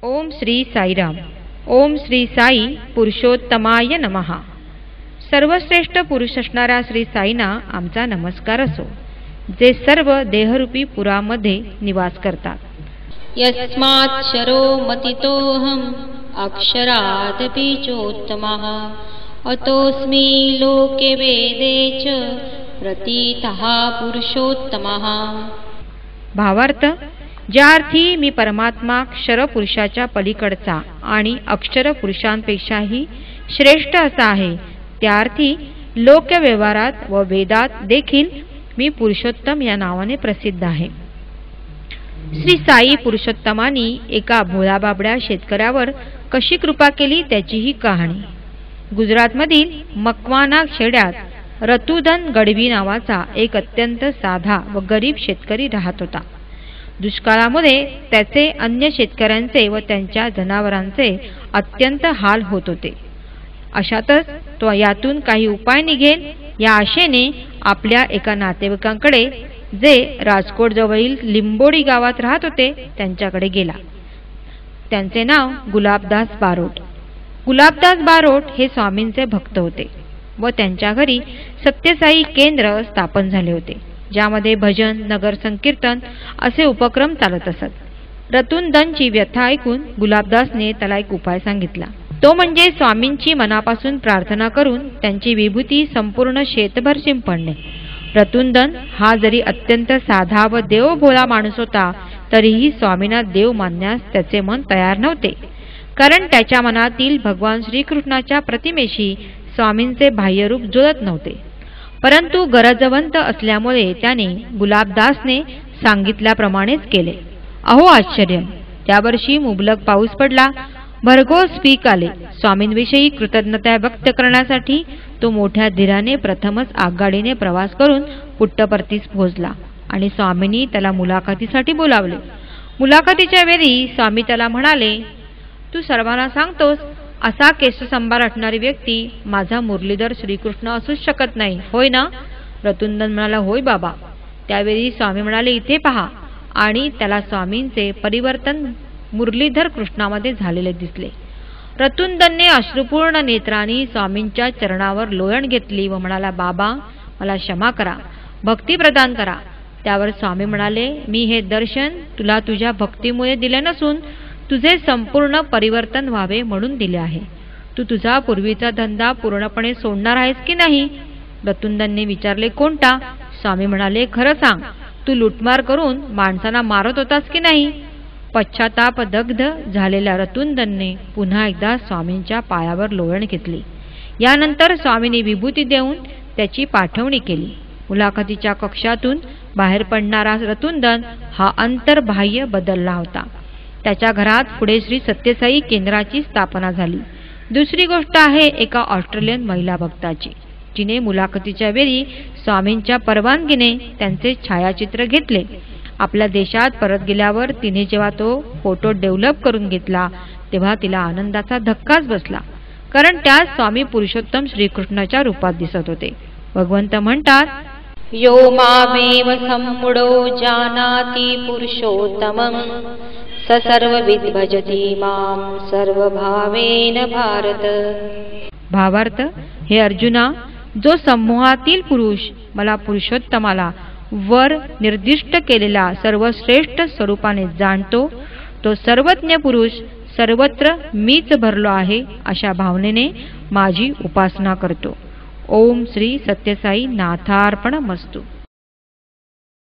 ओम श्री साईराम. ओम श्री साई पुरुषोत्तमाय नमः. सर्वश्रेष्ठ पुरुष असणाऱ्या श्री साईंना आमचा नमस्कार असो, जे सर्व देहरूपी पुरामध्ये निवास करतात. यस्माक्षरो मतितोऽहम् अक्षराद् बीजोत्तमः अतोऽस्मि लोके वेदे च प्रतीतः पुरुषोत्तमः. भावार्थ, ज्या अर्थी मी परमात्मा क्षर पुरुषाच्या पलीकडचा आणि अक्षर पुरुषांपेक्षाही श्रेष्ठ असा आहे, त्या अर्थी लोकव्यवहारात व वेदात देखील मी पुरुषोत्तम या नावाने प्रसिद्ध आहे. श्री साई पुरुषोत्तमानी एका भोळाबाबड्या शेतकऱ्यावर कशी कृपा केली त्याची ही कहाणी. गुजरातमधील मकवाना खेड्यात रतुधन गडवी नावाचा एक अत्यंत साधा व गरीब शेतकरी राहत होता. दुष्काळामुळे त्याचे अन्य शेतकऱ्यांचे व त्यांच्या जनावरांचे अत्यंत हाल होत होते. अशातच तो यातून काही उपाय निघेल या आशेने आपल्या एका नातेवाईकांकडे, जे राजकोट जवळील लिंबोडी गावात राहत होते, त्यांच्याकडे गेला. त्यांचे नाव गुलाबदास बारोट. गुलाबदास बारोट हे स्वामींचे भक्त होते व त्यांच्या घरी सत्यसाई केंद्र स्थापन झाले होते, ज्यामध्ये भजन, नगर संकीर्तन असे उपक्रम चालत असत. रतुंदनची व्यथा ऐकून गुलाबदासने त्याला एक उपाय सांगितला. तो म्हणजे स्वामींची मनापासून प्रार्थना करून त्यांची विभूती संपूर्ण शेतभर शिंपडणे. रतुंदन हा जरी अत्यंत साधा व देवभोळा माणूस होता, तरीही स्वामींना देव मानण्यास त्याचे मन तयार नव्हते, कारण त्याच्या मनातील भगवान श्रीकृष्णाच्या प्रतिमेशी स्वामींचे बाह्यरूप जुळत नव्हते. परंतु गरजवंत असल्यामुळे त्याने गुलाबदासने सांगितल्याप्रमाणेच केले. अहो आश्चर्य! त्या वर्षी मुबलक पाऊस पडला, भरघोस पीक आले. स्वामींविषयी कृतज्ञता व्यक्त करण्यासाठी तो मोठ्या धीराने प्रथमच आगगाडीने प्रवास करून पुट्टपर्तीस पोहोचला आणि स्वामींनी त्याला मुलाखतीसाठी बोलावले. मुलाखतीच्या वेळी स्वामी त्याला म्हणाले, तू सर्वांना सांगतोस असा केशसंभार असणारी व्यक्ती माझा मुरलीधर श्रीकृष्ण असूच शकत नाही, होय ना? रतुंदन म्हणाला, होय बाबा. त्यावेळी स्वामी म्हणाले, इथे पहा, आणि त्याला स्वामींचे परिवर्तन मुरलीधर कृष्णामध्ये झालेले दिसले. रतुंदनने अश्रुपूर्ण नेत्रांनी स्वामींच्या चरणावर लोळण घेतली व म्हणाला, बाबा मला क्षमा करा, भक्ती प्रदान करा. त्यावर स्वामी म्हणाले, मी हे दर्शन तुला तुझ्या भक्तीमुळे दिले नसून तुझे संपूर्ण परिवर्तन व्हावे म्हणून दिले आहे. तू तुझा पूर्वीचा धंदा पूर्णपणे सोडणार आहेस की नाही? रतुंदनने विचारले, कोणता? स्वामी म्हणाले, खरं सांग, तू लुटमार करून माणसांना मारत होतास की नाही? पश्चाताप दग्ध झालेल्या रतुंदनने पुन्हा एकदा स्वामींच्या पायावर लोळण घेतली. यानंतर स्वामींनी विभूती देऊन त्याची पाठवणी केली. मुलाखतीच्या कक्षातून बाहेर पडणारा रतुंदन हा अंतर्बाह्य बदलला होता. त्याच्या घरात पुढे श्री सत्यसाई केंद्राची स्थापना झाली. दुसरी गोष्ट आहे एका ऑस्ट्रेलियन महिला भक्ताची, जिने मुलाखतीच्या वेळी स्वामींच्या परवानगीने त्यांचे छायाचित्र घेतले. आपल्या देशात परत गेल्यावर तिने जेव्हा तो फोटो डेव्हलप करून घेतला, तेव्हा तिला आनंदाचा धक्काच बसला, कारण त्यात स्वामी पुरुषोत्तम श्रीकृष्णाच्या रूपात दिसत होते. भगवंत म्हणतात, यो मामेव सम्मूढो जानाति पुरुषोत्तमं स सर्वविद् भजति मां सर्वभावेन भारत. भावार्थ, हे अर्जुना, जो समूहातील पुरुष मला पुरुषोत्तमाला वर निर्दिष्ट केलेल्या सर्वश्रेष्ठ स्वरूपाने जाणतो, तो सर्वज्ञ पुरुष सर्वत्र मीच भरलो आहे अशा भावनेने माझी उपासना करतो. ओम श्री सत्यसाई नाथार्पणमस्तु.